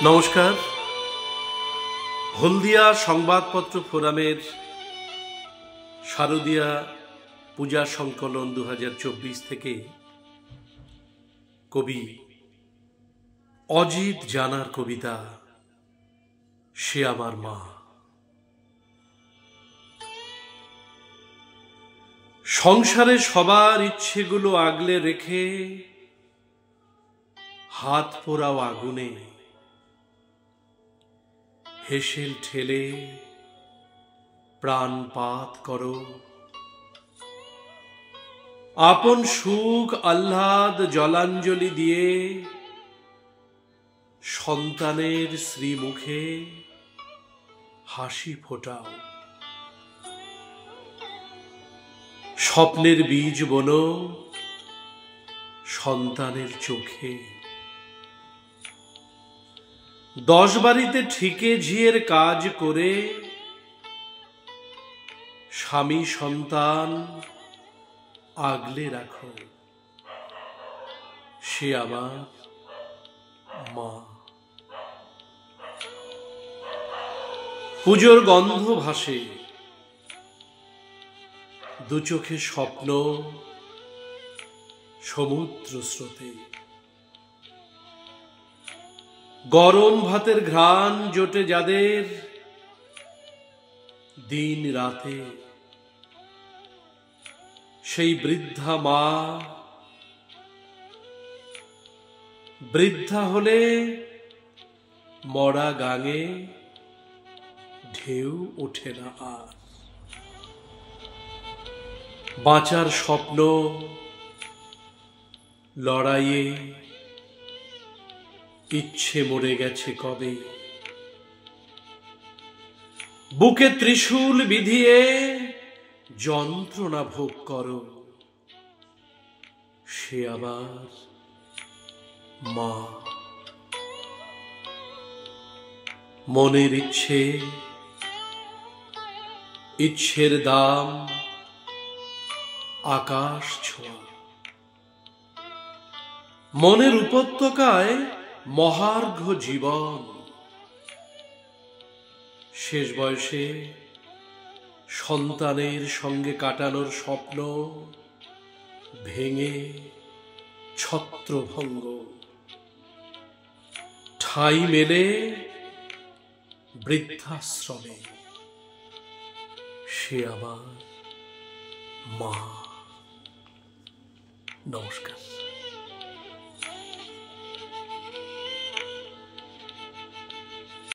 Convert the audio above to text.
নমস্কার। হলদিয়া সংবাদপত্র ফোরামের শারদীয়া পূজা সংকলন 2024 থেকে কবি অজিত জানার কবিতা সে আমার মা। সংসারে সবার ইচ্ছেগুলো আগলে রেখে হাত পোড়াও আগুনে হেসেল ঠেলে প্রাণপাত করো। আপন সুখ আহ্লাদ জলাঞ্জলি দিয়ে সন্তানের শ্রীমুখে হাসি ফোটাও। স্বপ্নের বীজ বোনো সন্তানের চোখে। 10 বাড়িতে ঠিকে ঝিয়ের কাজ করে স্বামী সন্তান আগলে রাখো। সে আমার মা। পুজোর গন্ধ ভাসে, দু চোখে স্বপ্ন সমুদ্র স্রোতে। গরম ভাতের ঘ্রাণ জোটে যাদের দিন রাতে, সেই বৃদ্ধা মা বৃদ্ধা হলে মরা গাঙে ঢেউ ওঠে না আর। বাঁচার স্বপ্ন লড়াইয়ে ইচ্ছে মরে গেছে কবে। বুকে ত্রিশূল বিধিয়ে যন্ত্রণা ভোগ করো। সে আমার মা। মনের ইচ্ছে, ইচ্ছের দাম আকাশ ছোঁয়া। মনের উপত্যকায় মহার্ঘ জীবন। শেষ বয়সে সন্তানের সঙ্গে কাটানোর স্বপ্ন ভেঙে ছত্রভঙ্গ। ঠাই মেলে বৃদ্ধাশ্রমে। সে আমার মা। নমস্কার।